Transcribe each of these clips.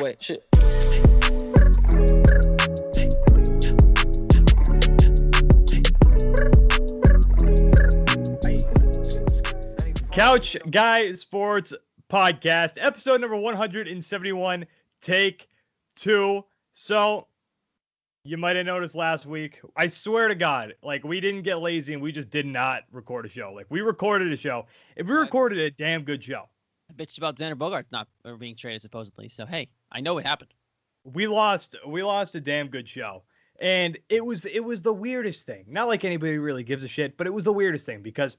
wait, shit. Couch Guy Sports Podcast, episode number 171, take 2. So, you might have noticed last week, I swear to God, like, we didn't get lazy and we just did not record a show. Like, we recorded a show, and we recorded a damn good show. I bitched about Xander Bogaerts not being traded, supposedly. So, hey, I know it happened. We lost a damn good show. And it was the weirdest thing. Not like anybody really gives a shit, but it was the weirdest thing because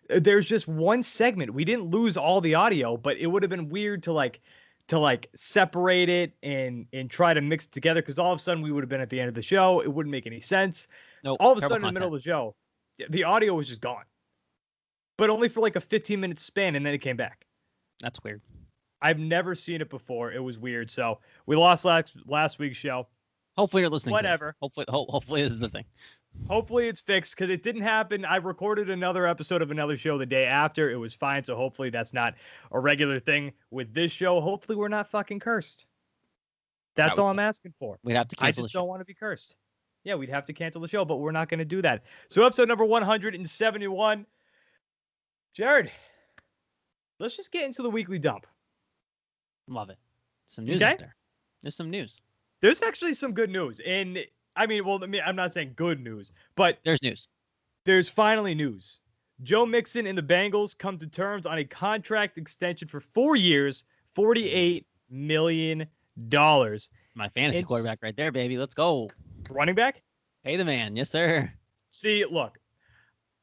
there's just one segment. We didn't lose all the audio, but it would have been weird to separate it and try to mix it together, because all of a sudden we would have been at the end of the show. It wouldn't make any sense. Nope, all of a sudden in the middle of the show, the audio was just gone. But only for like a 15-minute span, and then it came back. That's weird. I've never seen it before. It was weird. So we lost last week's show. Hopefully you're listening. Whatever. Hopefully this is the thing. Hopefully it's fixed, because it didn't happen. I recorded another episode of another show the day after. It was fine. So hopefully that's not a regular thing with this show. Hopefully we're not fucking cursed. That's all I'm asking for. We'd have to cancel I just don't want to be cursed. Yeah, we'd have to cancel the show, but we're not going to do that. So episode number 171. Jared, let's just get into the weekly dump. Love it. Some news out there. There's some news. There's actually some good news. And I mean, I'm not saying good news, but there's news. There's finally news. Joe Mixon and the Bengals come to terms on a contract extension for 4 years, $48 million. My fantasy quarterback right there, baby. Let's go. Running back? Pay the man. Yes, sir. See, look,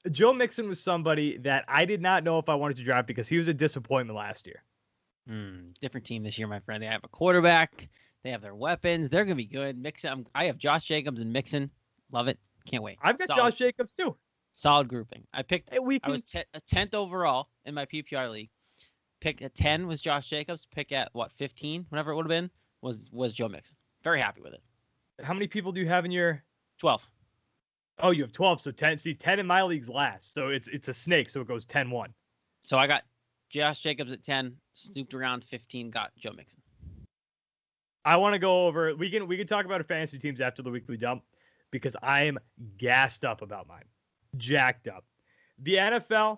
Joe Mixon was somebody that I did not know if I wanted to draft, because he was a disappointment last year. Different team this year, my friend. They have a quarterback. They have their weapons. They're going to be good. Mixon. I have Josh Jacobs and Mixon. Love it. Can't wait. I've got Josh Jacobs too. Solid grouping. I picked. I was 10th overall in my PPR league. Pick at 10 was Josh Jacobs. Pick at 15, whatever it would have been, was Joe Mixon. Very happy with it. How many people do you have in your 12? Oh, you have 12. So 10. See, 10 in my league's last. So it's a snake. So it goes 10-1. So I got Josh Jacobs at 10. Snooped around 15. Got Joe Mixon. I want to go over. We can talk about our fantasy teams after the weekly dump, because I am gassed up about mine, jacked up. The NFL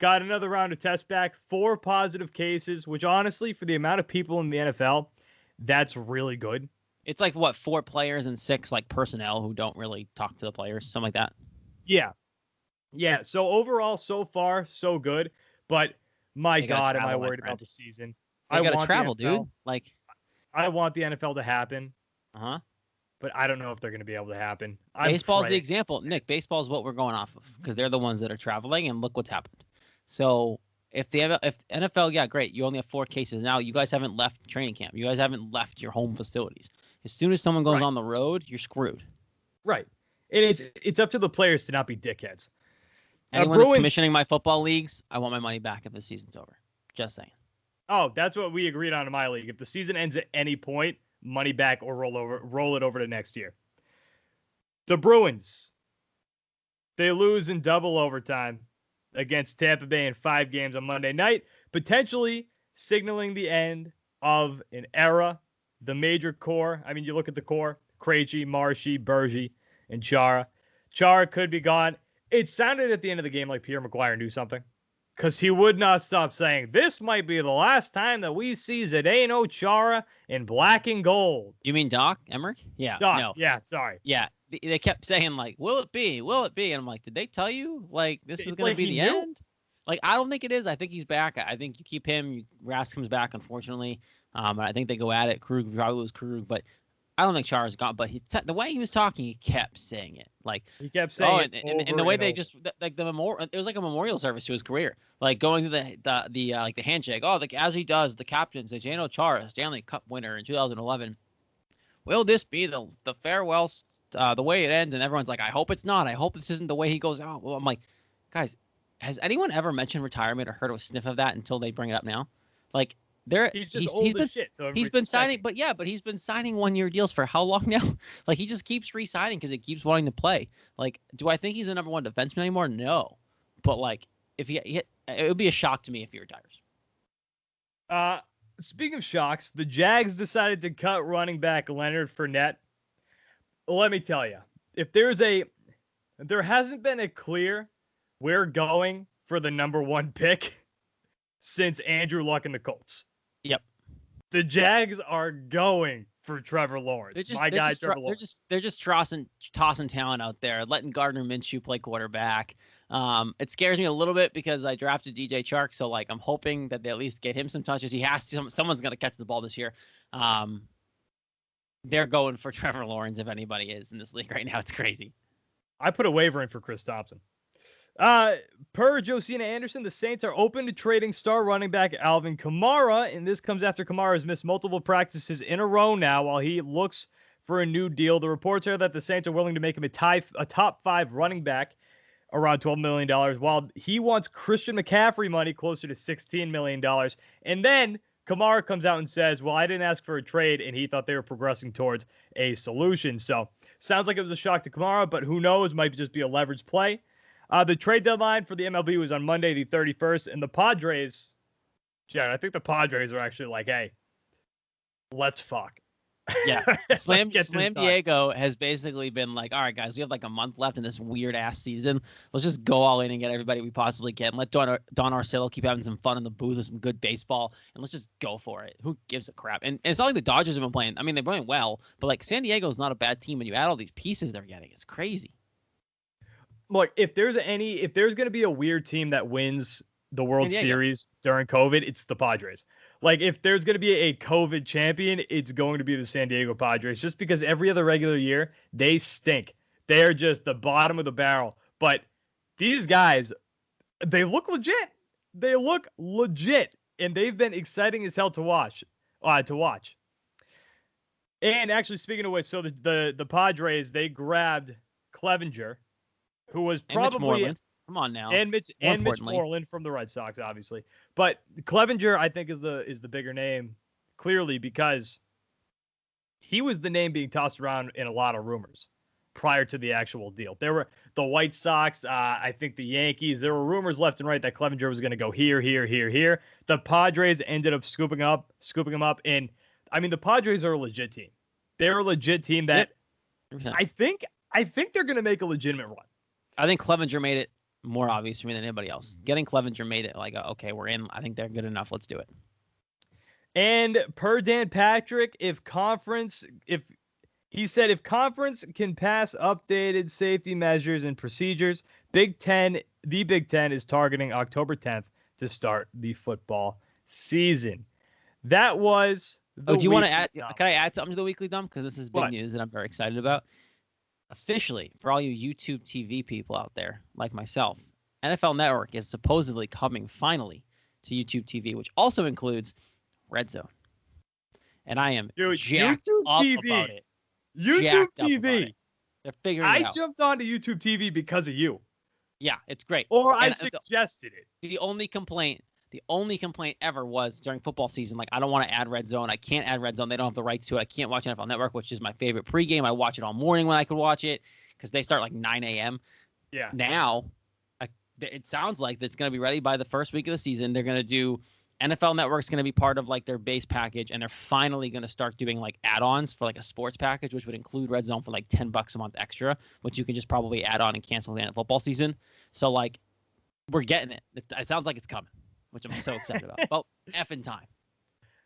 got another round of tests back, 4 positive cases, which honestly, for the amount of people in the NFL, that's really good. It's like 4 players and 6 like personnel who don't really talk to the players, something like that. Yeah. So overall, so far, so good. But my God, am I worried about the season? I gotta travel, dude. Like, I want the NFL to happen. But I don't know if they're going to be able to happen. Baseball's the example. Nick, baseball is what we're going off of, because they're the ones that are traveling, and look what's happened. So if NFL, yeah, great. You only have 4 cases now. You guys haven't left training camp. You guys haven't left your home facilities. As soon as someone goes on the road, you're screwed. Right. And it's up to the players to not be dickheads. Anyone that's commissioning my football leagues, I want my money back if the season's over. Just saying. Oh, that's what we agreed on in my league. If the season ends at any point, money back or roll it over to next year. The Bruins, they lose in double overtime against Tampa Bay in 5 games on Monday night, potentially signaling the end of an era. The major core, I mean, you look at the core, Krejci, Marshy, Bergie, and Chara. Chara could be gone. It sounded at the end of the game like Pierre McGuire knew something, because he would not stop saying, this might be the last time that we see Zdeno Chara in black and gold. You mean Doc Emmerich? Yeah. Doc, no. Yeah, sorry. Yeah. They kept saying, like, will it be? Will it be? And I'm like, did they tell you, like, this is going to be the end? Like, I don't think it is. I think he's back. I think you keep him. Rask comes back, unfortunately. I think they go at it. Krug probably was Krug, but I don't think Chara's gone. But the way he was talking, he kept saying it. Like, he kept saying it. And the way they just like the memorial, it was like a memorial service to his career. Like going through the handshake. Oh, like as he does, the captains, Zdeno Chara, Stanley Cup winner in 2011. Will this be the farewell, the way it ends? And everyone's like, I hope it's not. I hope this isn't the way he goes out. Well, I'm like, guys, has anyone ever mentioned retirement or heard a sniff of that until they bring it up now? Like, he's been signing, but he's been signing 1-year deals for how long now? Like, he just keeps re-signing because he keeps wanting to play. Like, do I think he's the number 1 defenseman anymore? No. But like, if it would be a shock to me if he retires. speaking of shocks, the Jags decided to cut running back Leonard Fournette. Let me tell you, if there hasn't been a clear, we're going for the number 1 pick since Andrew Luck and the Colts. Yep. The Jags are going for Trevor Lawrence. Trevor Lawrence. They're just tossing talent out there, letting Gardner Minshew play quarterback. It scares me a little bit because I drafted DJ Chark, so like I'm hoping that they at least get him some touches. He has to. Someone's gonna catch the ball this year. They're going for Trevor Lawrence if anybody is in this league right now. It's crazy. I put a waiver in for Chris Thompson. Per Josina Anderson, the Saints are open to trading star running back Alvin Kamara, and this comes after Kamara has missed multiple practices in a row now while he looks for a new deal. The reports are that the Saints are willing to make him a top 5 running back, around $12 million, while he wants Christian McCaffrey money closer to $16 million. And then Kamara comes out and says, well, I didn't ask for a trade, and he thought they were progressing towards a solution. So sounds like it was a shock to Kamara, but who knows? Might just be a leverage play. The trade deadline for the MLB was on Monday, the 31st, and the Padres, Jared, I think the Padres are actually like, hey, let's fuck. Yeah, Slam Diego has basically been like, all right, guys, we have like a month left in this weird-ass season. Let's just go all in and get everybody we possibly can. Let Don Arcelo keep having some fun in the booth with some good baseball, and let's just go for it. Who gives a crap? And it's not like the Dodgers have been playing. I mean, they're playing well, but like San Diego's not a bad team, and you add all these pieces they're getting. It's crazy. Look, if there's going to be a weird team that wins the World Series during COVID, it's the Padres. Like, if there's going to be a COVID champion, it's going to be the San Diego Padres, just because every other regular year, they stink. They're just the bottom of the barrel. But these guys, they look legit. They look legit, and they've been exciting as hell to watch. And actually, speaking of which, so the Padres, they grabbed Clevenger, who was probably come on now, and Mitch Moreland from the Red Sox, obviously. But Clevenger, I think, is the bigger name, clearly, because he was the name being tossed around in a lot of rumors prior to the actual deal. There were the White Sox, I think the Yankees. There were rumors left and right that Clevenger was going to go here. The Padres ended up scooping him up, and I mean, the Padres are a legit team. They're a legit team that I think they're going to make a legitimate run. I think Clevenger made it more obvious for me than anybody else. Getting Clevenger made it like, okay, we're in. I think they're good enough. Let's do it. And per Dan Patrick, if conference can pass updated safety measures and procedures, the Big Ten is targeting October 10th to start the football season. That was the do you want to add? Can I add something to the weekly dump? Because this is big news that I'm very excited about. Officially, for all you YouTube TV people out there like myself, NFL Network is supposedly coming finally to YouTube TV, which also includes Red Zone. And I am jacked up about it. YouTube TV. They're figuring it out. I jumped onto YouTube TV because of you. Yeah, it's great. Or I suggested it. The only complaint ever was during football season, like, I don't want to add Red Zone. I can't add Red Zone. They don't have the rights to it. I can't watch NFL Network, which is my favorite pregame. I watch it all morning when I could watch it because they start like 9 a.m. Yeah. Now, it sounds like it's going to be ready by the first week of the season. They're going to do NFL Network's going to be part of like their base package, and they're finally going to start doing like add-ons for like a sports package, which would include Red Zone for like $10 a month extra, which you can just probably add on and cancel the end of football season. So like, we're getting it. It sounds like it's coming, which I'm so excited about. Well, effing time.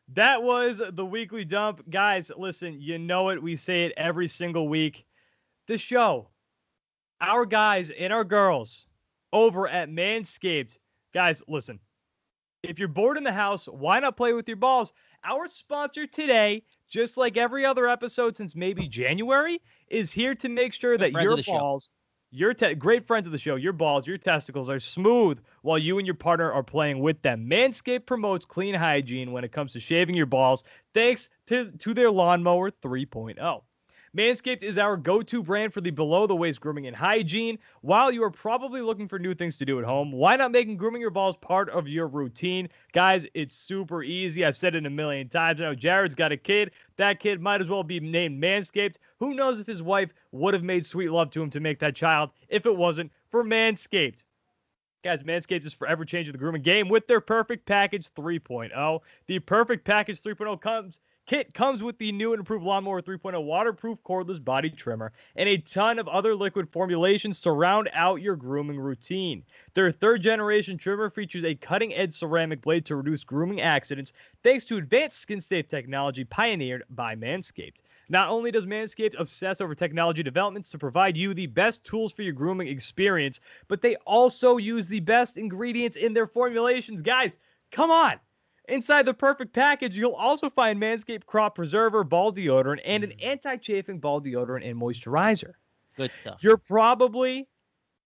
That was the weekly dump. Guys, listen, you know it. We say it every single week. The show, our guys and our girls over at Manscaped. Guys, listen, if you're bored in the house, why not play with your balls? Our sponsor today, just like every other episode since maybe January, is here to make sure that your balls, great friends of the show, your balls, your testicles are smooth while you and your partner are playing with them. Manscaped promotes clean hygiene when it comes to shaving your balls, thanks to their Lawnmower 3.0. Manscaped is our go-to brand for the below-the-waist grooming and hygiene. While you are probably looking for new things to do at home, why not making grooming your balls part of your routine? Guys, it's super easy. I've said it a million times. I know Jared's got a kid. That kid might as well be named Manscaped. Who knows if his wife would have made sweet love to him to make that child if it wasn't for Manscaped. Guys, Manscaped is forever changing the grooming game with their Perfect Package 3.0. The Perfect Package 3.0 comes with the new and improved Lawnmower 3.0 waterproof cordless body trimmer and a ton of other liquid formulations to round out your grooming routine. Their third-generation trimmer features a cutting-edge ceramic blade to reduce grooming accidents thanks to advanced skin-safe technology pioneered by Manscaped. Not only does Manscaped obsess over technology developments to provide you the best tools for your grooming experience, but they also use the best ingredients in their formulations. Guys, come on! Inside the Perfect Package, you'll also find Manscaped Crop Preserver ball deodorant and an anti-chafing ball deodorant and moisturizer. Good stuff. You're probably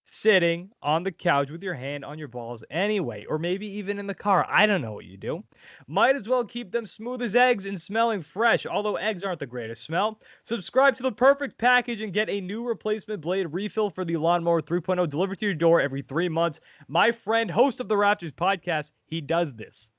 sitting on the couch with your hand on your balls anyway, or maybe even in the car. I don't know what you do. Might as well keep them smooth as eggs and smelling fresh, although eggs aren't the greatest smell. Subscribe to the Perfect Package and get a new replacement blade refill for the Lawnmower 3.0 delivered to your door every 3 months. My friend, host of the Raptors podcast, he does this,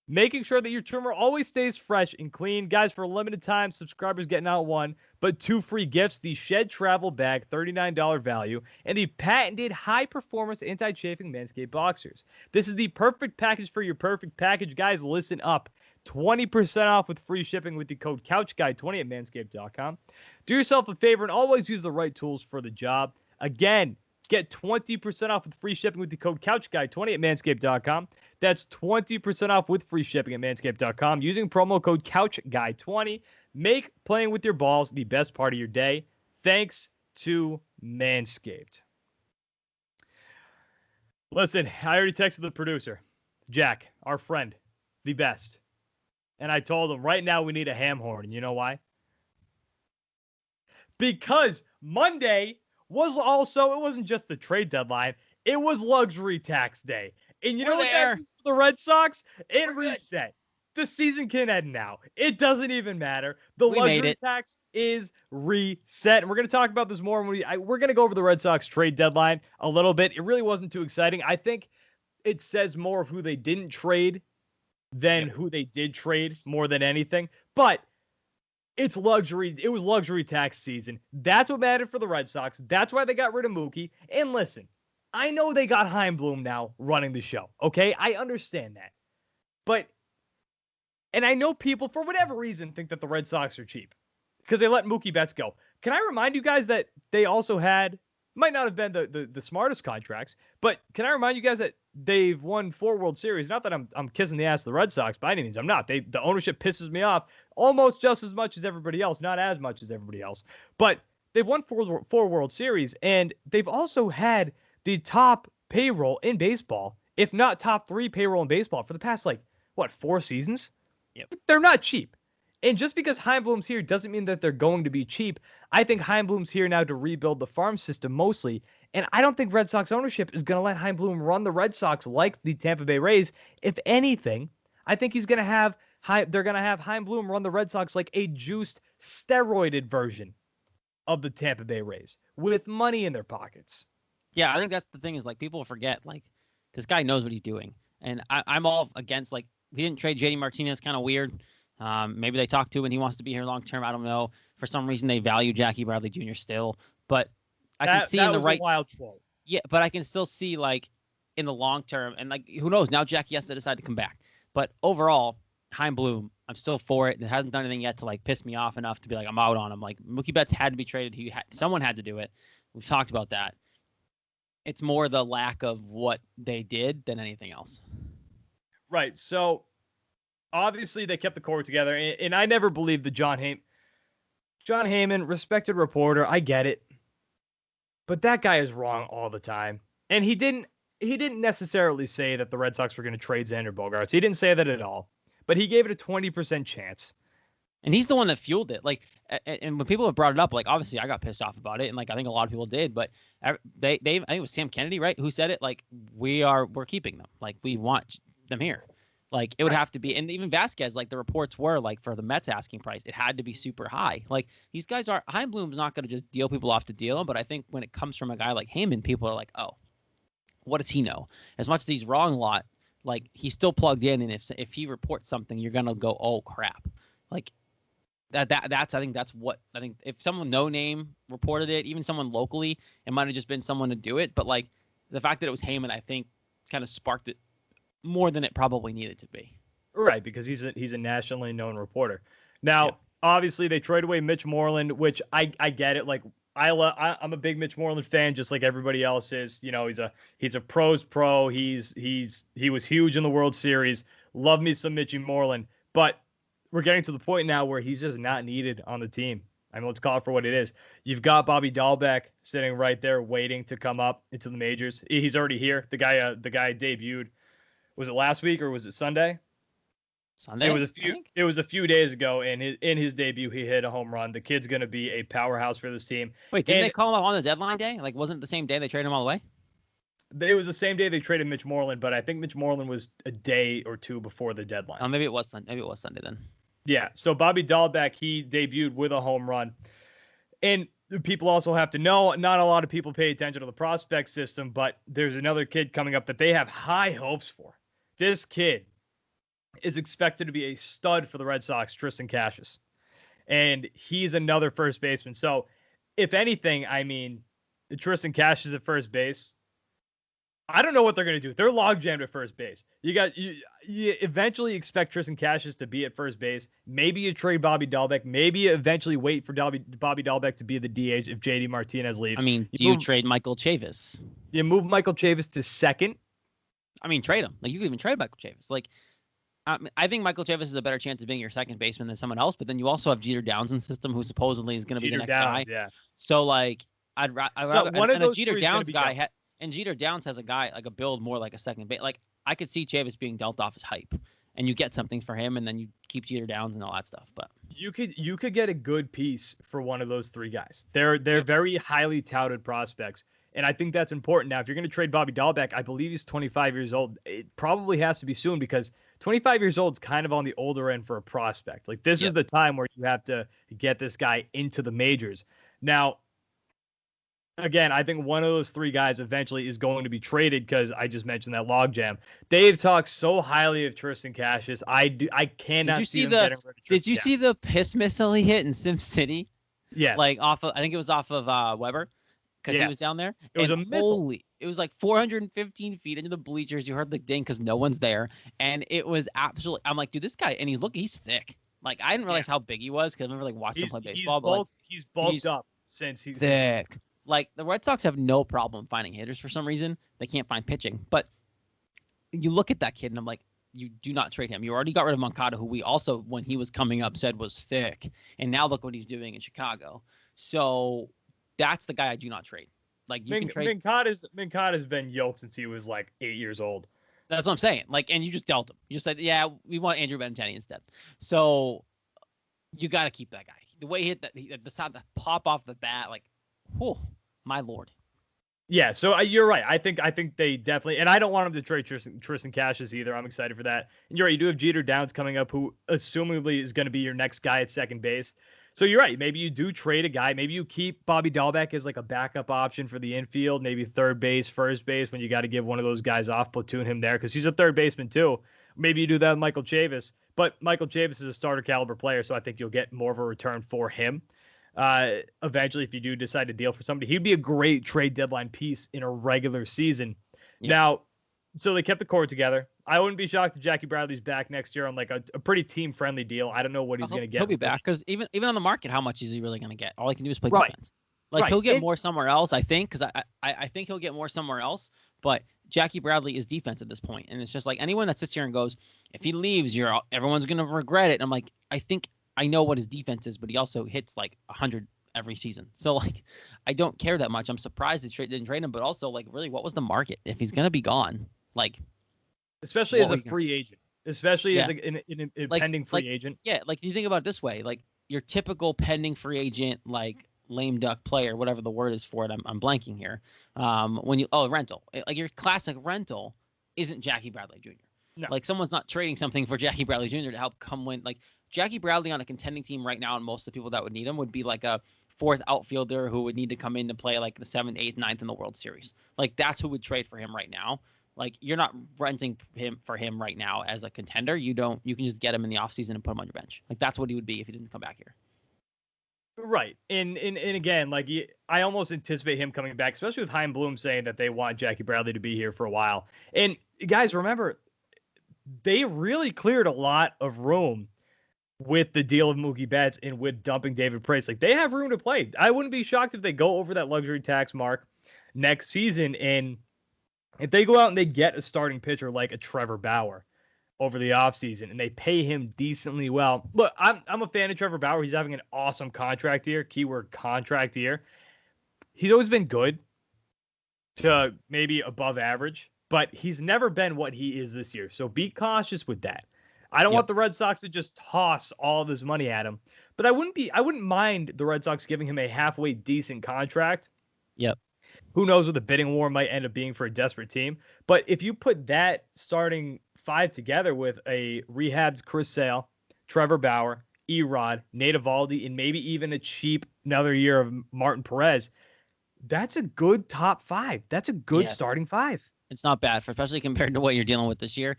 making sure that your trimmer always stays fresh and clean. Guys, for a limited time, subscribers get not one, but 2 free gifts: the Shed Travel Bag, $39 value, and the patented high-performance anti-chafing Manscaped Boxers. This is the perfect package for your perfect package. Guys, listen up. 20% off with free shipping with the code CouchGuy20 at manscaped.com. Do yourself a favor and always use the right tools for the job. Again, get 20% off with free shipping with the code CouchGuy20 at manscaped.com. That's 20% off with free shipping at manscaped.com using promo code CouchGuy20. Make playing with your balls the best part of your day. Thanks to Manscaped. Listen, I already texted the producer, Jack, our friend, the best. And I told him right now we need a ham horn. And you know why? Because Monday was also, it wasn't just the trade deadline, it was luxury tax day. And you know what that means for the Red Sox? It reset. The season can end now. It doesn't even matter. The luxury tax is reset. And we're going to talk about this more. We're going to go over the Red Sox trade deadline a little bit. It really wasn't too exciting. I think it says more of who they didn't trade than who they did trade more than anything. But it's luxury. It was luxury tax season. That's what mattered for the Red Sox. That's why they got rid of Mookie. And listen, I know they got Chaim Bloom now running the show. Okay, I understand that. And I know people, for whatever reason, think that the Red Sox are cheap because they let Mookie Betts go. Can I remind you guys that they also had, might not have been the smartest contracts, but can I remind you guys that they've won 4 World Series? Not that I'm kissing the ass of the Red Sox by any means. I'm not. The ownership pisses me off almost just as much as everybody else, not as much as everybody else. But they've won 4 World Series, and they've also had the top payroll in baseball, if not top 3 payroll in baseball for the past, 4 seasons? Yep. They're not cheap. And just because Chaim Bloom's here doesn't mean that they're going to be cheap. I think Chaim Bloom's here now to rebuild the farm system mostly. And I don't think Red Sox ownership is going to let Chaim Bloom run the Red Sox like the Tampa Bay Rays. If anything, I think they're going to have Chaim Bloom run the Red Sox like a juiced, steroided version of the Tampa Bay Rays with money in their pockets. Yeah, I think that's the thing is, people forget, this guy knows what he's doing. And I'm all against, he didn't trade JD Martinez, kind of weird. Maybe they talked to him and he wants to be here long term. I don't know. For some reason, they value Jackie Bradley Jr. still. But I can see in the right. Wild quote. Yeah, but I can still see, in the long term. And, who knows? Now Jackie has to decide to come back. But overall, Chaim Bloom, I'm still for it. It hasn't done anything yet to, piss me off enough to be I'm out on him. Mookie Betts had to be traded. Someone had to do it. We've talked about that. It's more the lack of what they did than anything else. Right. So obviously they kept the core together, and I never believed the John Heyman, respected reporter. I get it, but that guy is wrong all the time. And he didn't necessarily say that the Red Sox were going to trade Xander Bogaerts. He didn't say that at all, but he gave it a 20% chance. And he's the one that fueled it. And when people have brought it up, obviously I got pissed off about it, and I think a lot of people did. But I think it was Sam Kennedy, right, who said it. We're keeping them. We want them here. It would have to be, and even Vasquez, the reports were for the Mets asking price, it had to be super high. These guys are, Chaim Bloom's not going to just deal people off to deal them, but I think when it comes from a guy like Heyman, people are oh, what does he know? As much as he's wrong a lot, he's still plugged in, and if he reports something, you're gonna go, oh crap, that's I think if someone no name reported it, even someone locally, it might have just been someone to do it, but the fact that it was Heyman, I think kind of sparked it more than it probably needed to be. Right, because he's a nationally known reporter. Now, obviously, they traded away Mitch Moreland, which I get it. Like I'm a big Mitch Moreland fan, just like everybody else is. You know, he's a pros pro. He was huge in the World Series. Love me some Mitchy Moreland, but we're getting to the point now where he's just not needed on the team. I mean, let's call it for what it is. You've got Bobby Dahlbeck sitting right there waiting to come up into the majors. He's already here. The guy debuted. Was it last week or was it Sunday? Sunday. It was a few days ago, and in his debut, he hit a home run. The kid's going to be a powerhouse for this team. Wait, didn't they call him up on the deadline day? Like, wasn't it the same day they traded him all the way? It was the same day they traded Mitch Moreland, but I think Mitch Moreland was a day or two before the deadline. Oh, maybe it was Sunday. Maybe it was Sunday then. Yeah. So Bobby Dahlbeck, he debuted with a home run, and people also have to know, not a lot of people pay attention to the prospect system, but there's another kid coming up that they have high hopes for. This kid is expected to be a stud for the Red Sox, Triston Casas. And he's another first baseman. So, if anything, I mean, Triston Casas at first base, I don't know what they're going to do. They're logjammed at first base. You eventually expect Triston Casas to be at first base. Maybe you trade Bobby Dahlbeck. Maybe you eventually wait for Bobby Dahlbeck to be the DH if JD Martinez leaves. I mean, do you trade Michael Chavis? You move Michael Chavis to second. I mean, trade him. Like, you could even trade Michael Chavis. Like, I think Michael Chavis is a better chance of being your second baseman than someone else, but then you also have Jeter Downs in the system, who supposedly is going to be the next guy. Yeah. So, like, I'd rather one of those Jeter Downs guy, and Jeter Downs has a guy, like, a build more like a second base. Like, I could see Chavis being dealt off his hype, and you get something for him, and then you keep Jeter Downs and all that stuff. But you could get a good piece for one of those three guys. They're very highly touted prospects. And I think that's important. Now, if you're going to trade Bobby Dahlbeck, I believe he's 25 years old. It probably has to be soon because 25 years old is kind of on the older end for a prospect. Like, this is the time where you have to get this guy into the majors. Now, again, I think one of those three guys eventually is going to be traded because I just mentioned that logjam. They've talked so highly of Triston Casas. I cannot see them getting rid of Triston. Did you see the piss missile he hit in Sim City? Yes. Like, I think it was off of Weber. Because he was down there. It was a missile. It was like 415 feet into the bleachers. You heard the ding because no one's there. And it was absolutely – I'm like, dude, this guy – and he's thick. Like, I didn't realize how big he was because I remember, like, watching him play baseball. He's bulked up since he's thick. Like, the Red Sox have no problem finding hitters for some reason. They can't find pitching. But you look at that kid, and I'm like, you do not trade him. You already got rid of Moncada, who we also, when he was coming up, said was thick. And now look what he's doing in Chicago. So – that's the guy I do not trade. Like, you can trade. Moncada's been yoked since he was like 8 years old. That's what I'm saying. Like, and you just dealt him. You just said, yeah, we want Andrew Benintendi instead. So you got to keep that guy. The way he hit the sound, the pop off the bat, like, whew, my lord. Yeah, so you're right. I think they definitely, and I don't want him to trade Triston Casas either. I'm excited for that. And you're right. You do have Jeter Downs coming up, who assumably is going to be your next guy at second base. So you're right. Maybe you do trade a guy. Maybe you keep Bobby Dahlbeck as like a backup option for the infield, maybe third base, first base when you got to give one of those guys off, platoon him there because he's a third baseman too. Maybe you do that with Michael Chavis, but Michael Chavis is a starter caliber player, so I think you'll get more of a return for him. Eventually, if you do decide to deal for somebody, he'd be a great trade deadline piece in a regular season. Yeah. Now, so they kept the core together. I wouldn't be shocked if Jackie Bradley's back next year on like a pretty team-friendly deal. I don't know what he's going to get. He'll be back because even on the market, how much is he really going to get? All he can do is play defense. Like, he'll get more somewhere else, I think, because I think he'll get more somewhere else. But Jackie Bradley is defense at this point, and it's just like anyone that sits here and goes, if he leaves, everyone's going to regret it. And I'm like, I think I know what his defense is, but he also hits like 100 every season. So, like, I don't care that much. I'm surprised they didn't trade him, but also, like, really, what was the market if he's going to be gone? Like, especially as a free agent, especially as a pending free agent. Yeah, like, you think about it this way, like, your typical pending free agent, like, lame duck player, whatever the word is for it, I'm blanking here. Rental. Like, your classic rental isn't Jackie Bradley Jr. No. Like, someone's not trading something for Jackie Bradley Jr. to help come win. Like, Jackie Bradley on a contending team right now, and most of the people that would need him would be like a fourth outfielder who would need to come in to play like the 7th, 8th, 9th in the World Series. Like, that's who would trade for him right now. Like, you're not renting him right now as a contender. You can just get him in the offseason and put him on your bench. Like, that's what he would be if he didn't come back here. Right. And again, like I almost anticipate him coming back, especially with Chaim Bloom saying that they want Jackie Bradley to be here for a while. And guys, remember, they really cleared a lot of room with the deal of Mookie Betts and with dumping David Price. Like, they have room to play. I wouldn't be shocked if they go over that luxury tax mark next season. And if they go out and they get a starting pitcher like a Trevor Bauer over the offseason and they pay him decently well. Look, I'm a fan of Trevor Bauer. He's having an awesome contract year. Keyword contract year. He's always been good to maybe above average, but he's never been what he is this year. So be cautious with that. I don't want the Red Sox to just toss all this money at him, but I wouldn't mind the Red Sox giving him a halfway decent contract. Yep. Who knows what the bidding war might end up being for a desperate team. But if you put that starting five together with a rehabbed Chris Sale, Trevor Bauer, Erod, Nate Eovaldi, and maybe even a cheap another year of Martin Perez, that's a good top five. That's a good starting five. It's not bad, especially compared to what you're dealing with this year.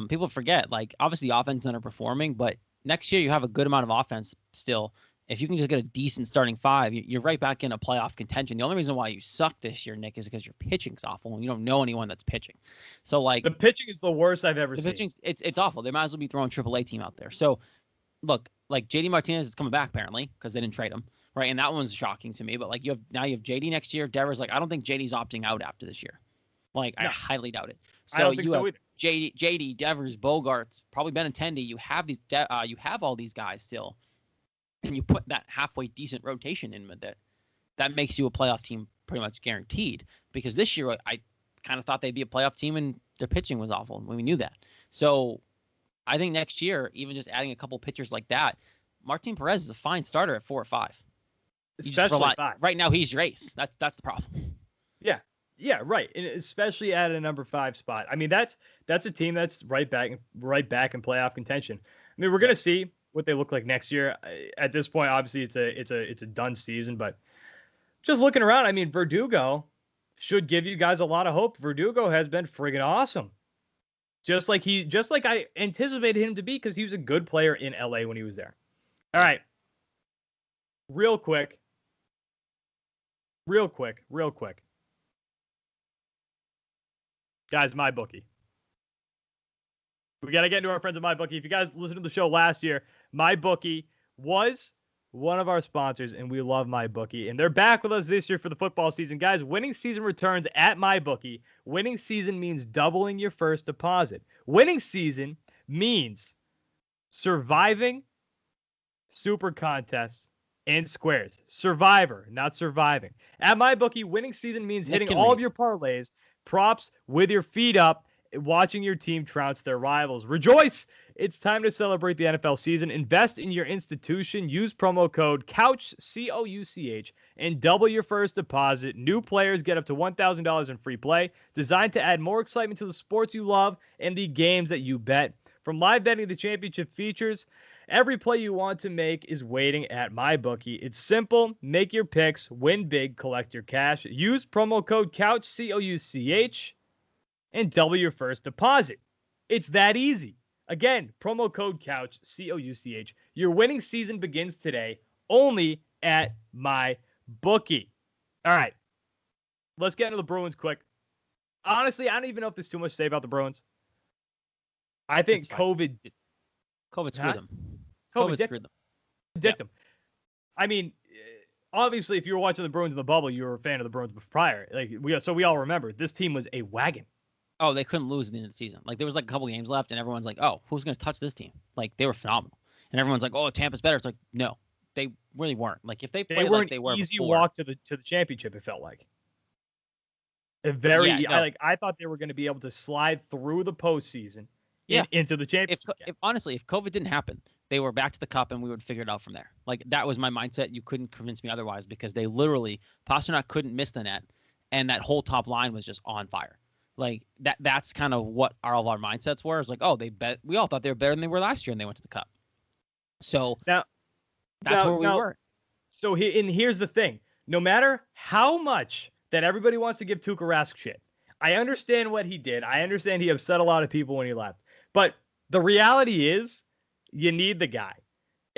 People forget, like, obviously the offense is underperforming, but next year you have a good amount of offense still. If you can just get a decent starting five, you're right back in a playoff contention. The only reason why you suck this year, Nick, is because your pitching's awful and you don't know anyone that's pitching. So, like, the pitching is the worst I've ever seen. The pitching, it's awful. They might as well be throwing AAA team out there. So, look, like, JD Martinez is coming back apparently because they didn't trade him, right? And that one's shocking to me. But like, you have JD next year. Devers, like, I don't think JD's opting out after this year. Like, no. I highly doubt it. So I don't think so either. JD, Devers, Bogarts, probably Benintendi. You have you have all these guys still, and you put that halfway decent rotation in with it. That makes you a playoff team pretty much guaranteed. Because this year, I kind of thought they'd be a playoff team, and their pitching was awful. We knew that. So I think next year, even just adding a couple pitchers like that, Martin Perez is a fine starter at 4 or 5. Especially 5. Right now, he's your ace. That's the problem. Yeah. Yeah, right. And especially at a number 5 spot. I mean, that's a team that's right back in playoff contention. I mean, we're gonna see what they look like next year. At this point, obviously, it's a done season. But just looking around, I mean, Verdugo should give you guys a lot of hope. Verdugo has been friggin' awesome. Just like I anticipated him to be, because he was a good player in LA when he was there. All right, real quick. Guys, MyBookie. We got to get into our friends at MyBookie. If you guys listened to the show last year, MyBookie was one of our sponsors, and we love MyBookie. And they're back with us this year for the football season. Guys, winning season returns at MyBookie. Winning season means doubling your first deposit. Winning season means surviving super contests and squares. Survivor, not surviving. At MyBookie, winning season means hitting all of your parlays, props with your feet up, watching your team trounce their rivals. Rejoice! It's time to celebrate the NFL season. Invest in your institution. Use promo code COUCH, COUCH, and double your first deposit. New players get up to $1,000 in free play, designed to add more excitement to the sports you love and the games that you bet. From live betting to championship features, every play you want to make is waiting at MyBookie. It's simple. Make your picks, win big, collect your cash. Use promo code COUCH, COUCH, and double your first deposit. It's that easy. Again, promo code COUCH, COUCH. Your winning season begins today, only at MyBookie. All right, let's get into the Bruins quick. Honestly, I don't even know if there's too much to say about the Bruins. I think COVID screwed them. COVID screwed them. Dicked them. I mean, obviously, if you were watching the Bruins in the bubble, you were a fan of the Bruins prior. So we all remember this team was a wagon. Oh, they couldn't lose at the end of the season. Like, there was like a couple games left, and everyone's like, "Oh, who's going to touch this team?" Like, they were phenomenal, and everyone's like, "Oh, Tampa's better." It's like, no, they really weren't. Like, if they played like they were easy before, walk to the championship, it felt like. I thought they were going to be able to slide through the postseason. Into the championship. If honestly, if COVID didn't happen, they were back to the cup and we would figure it out from there. Like, that was my mindset. You couldn't convince me otherwise, because they literally, Pasternak couldn't miss the net, and that whole top line was just on fire. Like, that's kind of what all of our mindsets were. It's like, oh, we all thought they were better than they were last year, and they went to the cup. So that's where we were. So here's the thing. No matter how much that everybody wants to give Tuukka Rask shit, I understand what he did. I understand he upset a lot of people when he left. But the reality is, you need the guy.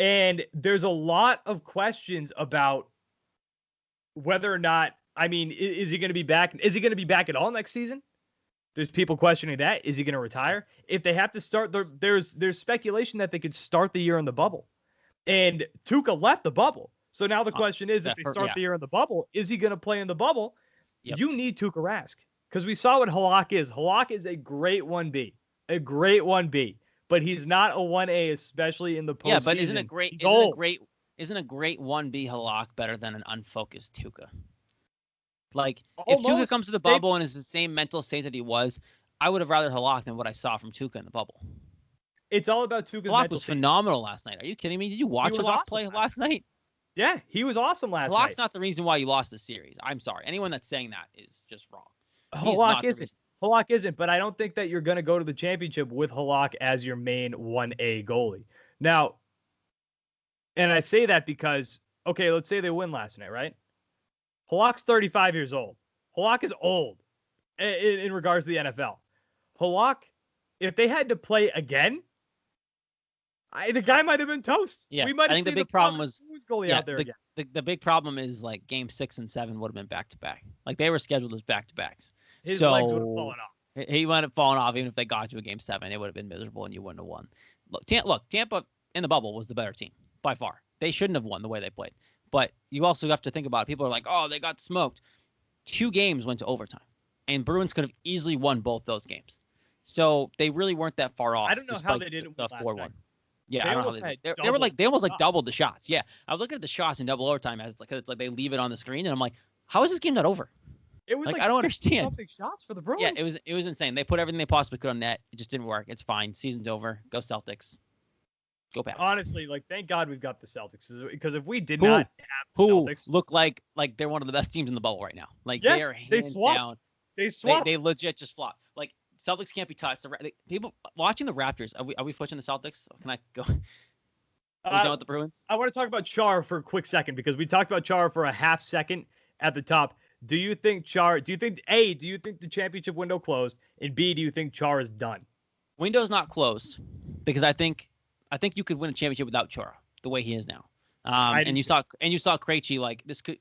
And there's a lot of questions about whether or not, I mean, is he going to be back? Is he going to be back at all next season? There's people questioning that. Is he going to retire? If they have to start, there's speculation that they could start the year in the bubble. And Tuukka left the bubble. So now the question is, if they start the year in the bubble, is he going to play in the bubble? Yep. You need Tuukka Rask. Because we saw what Halak is. Halak is a great 1B. A great 1B. But he's not a 1A, especially in the postseason. Yeah, but isn't a great 1B Halak better than an unfocused Tuukka? Like, almost. If Tuukka comes to the bubble and is the same mental state that he was, I would have rather Halak than what I saw from Tuukka in the bubble. It's all about Tuukka's mental Halak was phenomenal last night. Are you kidding me? Did you watch Halak play last night? Yeah, he was awesome last night. Halak's not the reason why you lost the series. I'm sorry. Anyone that's saying that is just wrong. Halak isn't. Halak isn't, but I don't think that you're going to go to the championship with Halak as your main 1A goalie. Now, and I say that because, okay, let's say they win last night, right? Halak's 35 years old. Halak is old in regards to the NFL. Halak, if they had to play again, the guy might have been toast. Yeah, we might have I think the big problem was goalie out there again. The big problem is like game 6 and 7 would have been back to back. Like they were scheduled as back to backs. His legs would have fallen off. He would have fallen off even if they got you a game 7. It would have been miserable and you wouldn't have won. Look, Tampa in the bubble was the better team by far. They shouldn't have won the way they played. But you also have to think about it. People are like, oh, they got smoked. 2 games went to overtime, and Bruins could have easily won both those games. So they really weren't that far off. I don't know how they did it the 4-1. Yeah, I don't know how they were like they almost like doubled the shots. Yeah, I was looking at the shots in double overtime as it's like they leave it on the screen, and I'm like, how is this game not over? It was like I don't understand. Something shots for the Bruins. Yeah, it was insane. They put everything they possibly could on net. It just didn't work. It's fine. Season's over. Go Celtics. Go back. Honestly, like thank God we've got the Celtics because if we did not have the Celtics, look like they're one of the best teams in the bubble right now. Like yes, they are hands down. They swapped. They legit just flopped. Like Celtics can't be touched. People watching the Raptors. Are we switching the Celtics? Can I go? Are we done with the Bruins? I want to talk about Char for a quick second because we talked about Char for a half second at the top. Do you think the championship window closed? And B, do you think Char is done? Window's not closed because I think you could win a championship without Chara the way he is now. And you saw Krejci like this could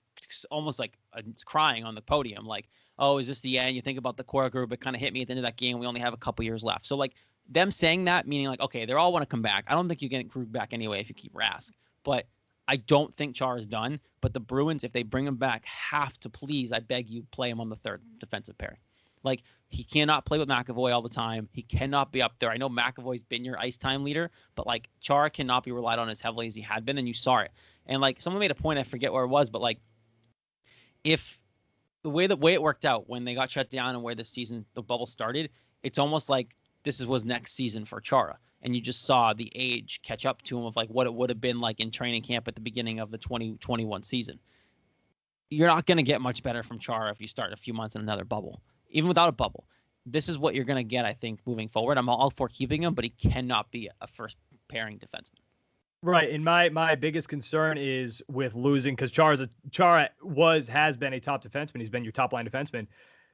almost like crying on the podium like, oh, is this the end? You think about the core group. It kind of hit me at the end of that game. We only have a couple years left. So like them saying that, meaning like, okay, they all want to come back. I don't think you're getting Krug back anyway if you keep Rask. But I don't think Char is done. But the Bruins, if they bring him back, have to please, I beg you, play him on the third defensive pairing. Like he cannot play with McAvoy all the time. He cannot be up there. I know McAvoy's been your ice time leader, but like Chara cannot be relied on as heavily as he had been, and you saw it. And like someone made a point, I forget where it was, but like if the way it worked out when they got shut down and where the bubble started, it's almost like this was next season for Chara. And you just saw the age catch up to him of like what it would have been like in training camp at the beginning of the 2021 season. You're not going to get much better from Chara if you start a few months in another bubble. Even without a bubble, this is what you're going to get, I think, moving forward. I'm all for keeping him, but he cannot be a first pairing defenseman. Right. And my biggest concern is with losing because Chara has been a top defenseman. He's been your top line defenseman.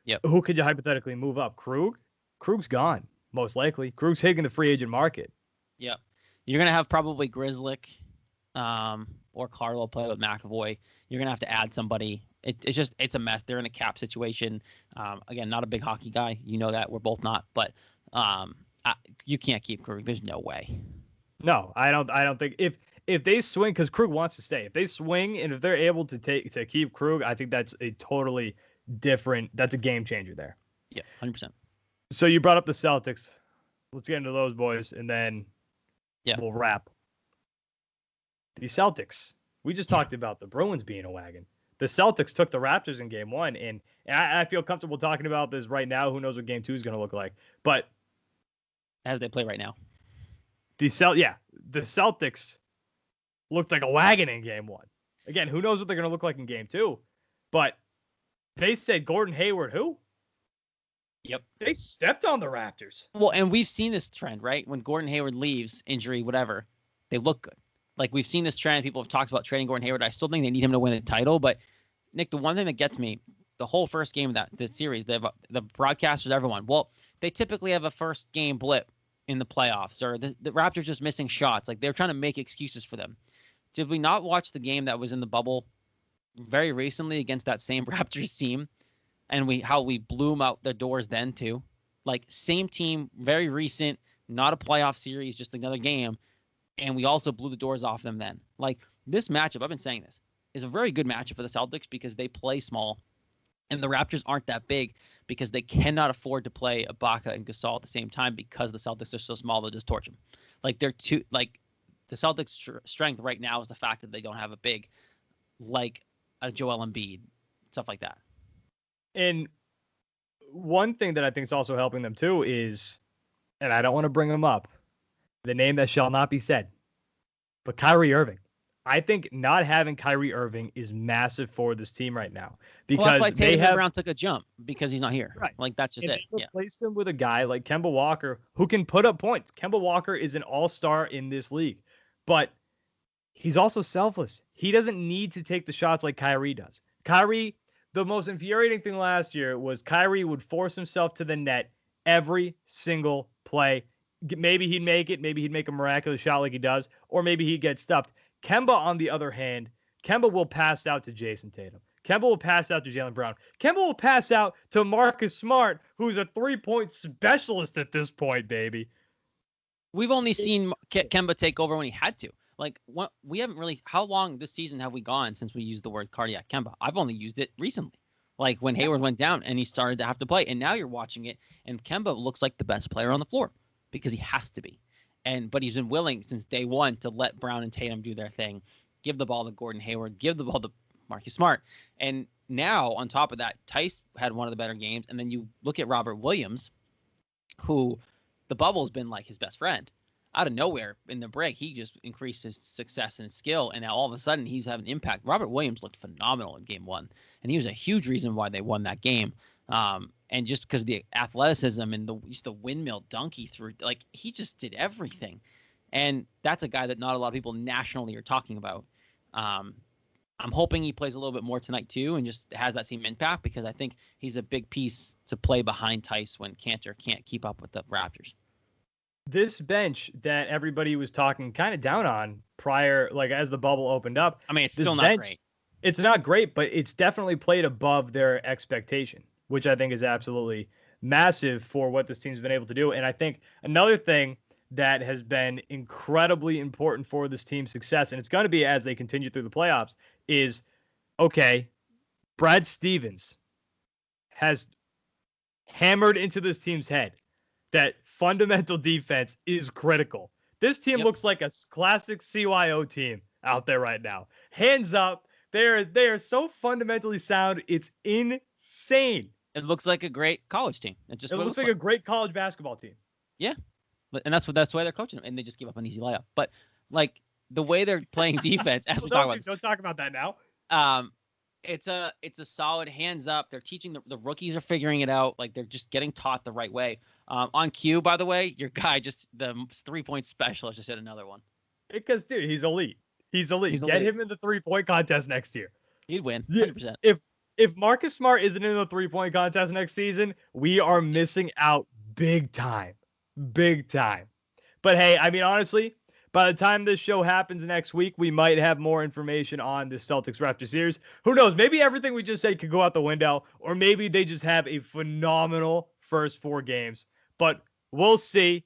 Yep. Who could you hypothetically move up? Krug? Krug's gone, most likely. Krug's hitting the free agent market. Yep. You're going to have probably Grzelcyk or Carlo play with McAvoy. You're going to have to add somebody. It's a mess. They're in a cap situation. Again, not a big hockey guy. You know that. We're both not. But you can't keep Krug. There's no way. No, I don't think if they swing because Krug wants to stay. If they swing and if they're able to keep Krug, I think that's a totally different. That's a game changer there. Yeah, 100%. So you brought up the Celtics. Let's get into those boys and then we'll wrap. The Celtics. We just talked about the Bruins being a wagon. The Celtics took the Raptors in game 1, and I feel comfortable talking about this right now. Who knows what game 2 is going to look like? But as they play right now, the Celtics looked like a wagon in game 1. Again, who knows what they're going to look like in game 2? But they said Gordon Hayward, who? Yep. They stepped on the Raptors. Well, and we've seen this trend, right? When Gordon Hayward leaves, injury, whatever, they look good. Like, we've seen this trend. People have talked about trading Gordon Hayward. I still think they need him to win a title. But, Nick, the one thing that gets me, the whole first game of the series, the broadcasters, everyone, well, they typically have a first game blip in the playoffs, or the Raptors just missing shots. Like they're trying to make excuses for them. Did we not watch the game that was in the bubble very recently against that same Raptors team, and how we blew them out their doors then too? Like same team, very recent, not a playoff series, just another game, and we also blew the doors off them then. Like this matchup, I've been saying this, is a very good matchup for the Celtics because they play small, and the Raptors aren't that big because they cannot afford to play Ibaka and Gasol at the same time because the Celtics are so small they'll just torch them. Like they're too like the Celtics' strength right now is the fact that they don't have a big like a Joel Embiid, stuff like that. And one thing that I think is also helping them too is, and I don't want to bring them up, the name that shall not be said, but Kyrie Irving. I think not having Kyrie Irving is massive for this team right now because that's why Tatum Brown took a jump because he's not here. Right. Like that's just and it. They replaced him with a guy like Kemba Walker who can put up points. Kemba Walker is an all-star in this league, but he's also selfless. He doesn't need to take the shots like Kyrie does. Kyrie, the most infuriating thing last year was Kyrie would force himself to the net every single play. Maybe he'd make it. Maybe he'd make a miraculous shot like he does, or maybe he'd get stuffed. Kemba, on the other hand, Kemba will pass out to Jason Tatum. Kemba will pass out to Jaylen Brown. Kemba will pass out to Marcus Smart, who's a three-point specialist at this point, baby. We've only seen Kemba take over when he had to. Like, we haven't really. How long this season have we gone since we used the word cardiac Kemba? I've only used it recently, like when Hayward went down and he started to have to play. And now you're watching it, and Kemba looks like the best player on the floor because he has to be. But he's been willing since day one to let Brown and Tatum do their thing, give the ball to Gordon Hayward, give the ball to Marcus Smart. And now, on top of that, Tice had one of the better games. And then you look at Robert Williams, who the bubble's been like his best friend. Out of nowhere in the break, he just increased his success and skill. And now all of a sudden he's having impact. Robert Williams looked phenomenal in game one. And he was a huge reason why they won that game. And just because of the athleticism and the windmill dunk he threw, like he just did everything. And that's a guy that not a lot of people nationally are talking about. I'm hoping he plays a little bit more tonight too and just has that same impact because I think he's a big piece to play behind Tice when Cantor can't keep up with the Raptors. This bench that everybody was talking kind of down on prior, like as the bubble opened up. I mean, it's still not great. It's not great, but it's definitely played above their expectation, which I think is absolutely massive for what this team's been able to do. And I think another thing that has been incredibly important for this team's success, and it's going to be as they continue through the playoffs, is, okay, Brad Stevens has hammered into this team's head that fundamental defense is critical. This team looks like a classic CYO team out there right now. Hands up. They are so fundamentally sound. It's insane. It looks like a great college team. It looks like a great college basketball team. Yeah. And that's why they're coaching them. And they just give up an easy layup. But like the way they're playing defense, as we talk about. Don't talk about that now. It's a solid hands up. They're teaching the rookies are figuring it out. Like they're just getting taught the right way. On cue, by the way, your guy the 3-point specialist just hit another one. Because dude, he's elite. He's elite. Get him in the 3-point contest next year. He'd win 100%. If Marcus Smart isn't in the 3-point contest next season, we are missing out big time. Big time. But hey, I mean, honestly, by the time this show happens next week, we might have more information on the Celtics Raptors series. Who knows? Maybe everything we just said could go out the window, or maybe they just have a phenomenal first 4 games. But we'll see.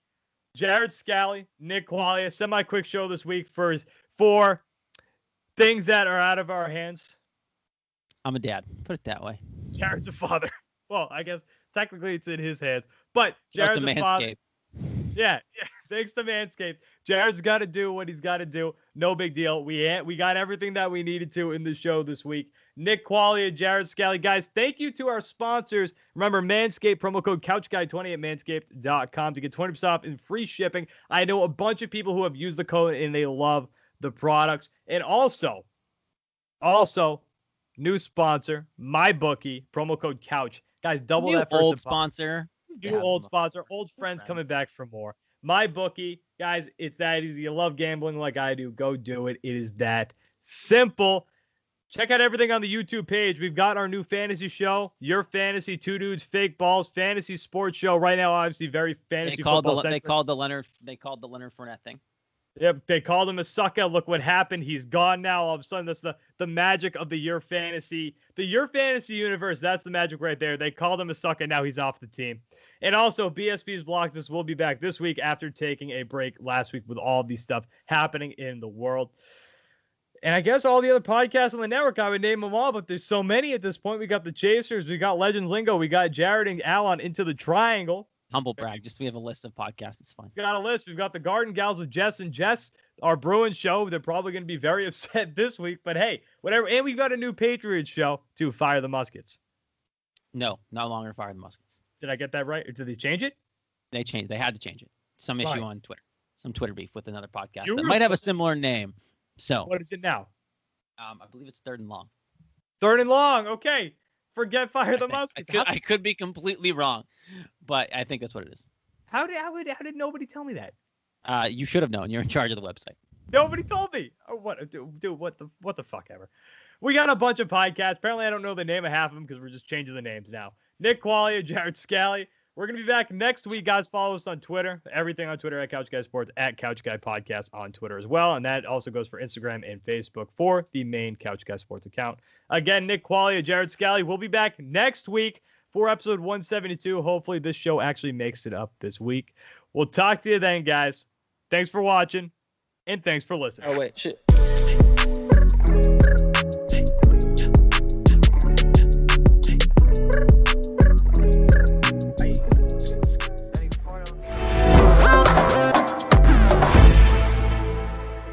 Jared Scally, Nick Qualia, semi-quick show this week for things that are out of our hands. I'm a dad. Put it that way. Jared's a father. Well, I guess technically it's in his hands. But Jared's a father. Yeah. Thanks to Manscaped. Jared's got to do what he's got to do. No big deal. We got everything that we needed to in the show this week. Nick Qualia, Jared Scally. Guys, thank you to our sponsors. Remember, Manscaped, promo code CouchGuy20 at manscaped.com to get 20% off and free shipping. I know a bunch of people who have used the code and they love the products. And also, new sponsor, MyBookie, promo code COUCH. Guys, double that first old sponsor. New old sponsor, old friends coming back for more. MyBookie, guys, it's that easy. You love gambling like I do. Go do it. It is that simple. Check out everything on the YouTube page. We've got our new fantasy show, Your Fantasy, Two Dudes, Fake Balls, fantasy sports show. Right now, obviously, very fantasy football. They called the Leonard Fournette thing. Yep, they called him a sucker. Look what happened. He's gone now. All of a sudden, that's the magic of the Your Fantasy. The Your Fantasy universe, that's the magic right there. They called him a sucker. Now he's off the team. And also, BSP's Blocked This will be back this week after taking a break last week with all of these stuff happening in the world. And I guess all the other podcasts on the network, I would name them all, but there's so many at this point. We got the Chasers, we got Legends Lingo, we got Jared and Alan Into the Triangle. Humble brag, just we have a list of podcasts. It's fine. We got a list. We've got the Garden Gals with Jess and Jess, our Bruins show. They're probably going to be very upset this week, but hey, whatever. And we've got a new Patriots show to Fire the Muskets. No longer Fire the Muskets. Did I get that right? Or did they change it? They changed. They had to change it. Some issue on Twitter. Some Twitter beef with another podcast You that were- might have a similar name. So, What is it now? I believe it's Third and Long. Third and Long. Okay. Forget Fire the Muskets. I could be completely wrong, but I think that's what it is. How did nobody tell me that? You should have known. You're in charge of the website. Nobody told me. Oh, what, dude, what the fuck ever. We got a bunch of podcasts. Apparently, I don't know the name of half of them because we're just changing the names now. Nick Qualia, Jared Scally. We're going to be back next week, guys. Follow us on Twitter. Everything on Twitter at Couch Guy Sports, at Couch Guy Podcast on Twitter as well. And that also goes for Instagram and Facebook for the main Couch Guy Sports account. Again, Nick Qualia, Jared Scally. We'll be back next week for episode 172. Hopefully this show actually makes it up this week. We'll talk to you then, guys. Thanks for watching, and thanks for listening. Oh, wait, shit.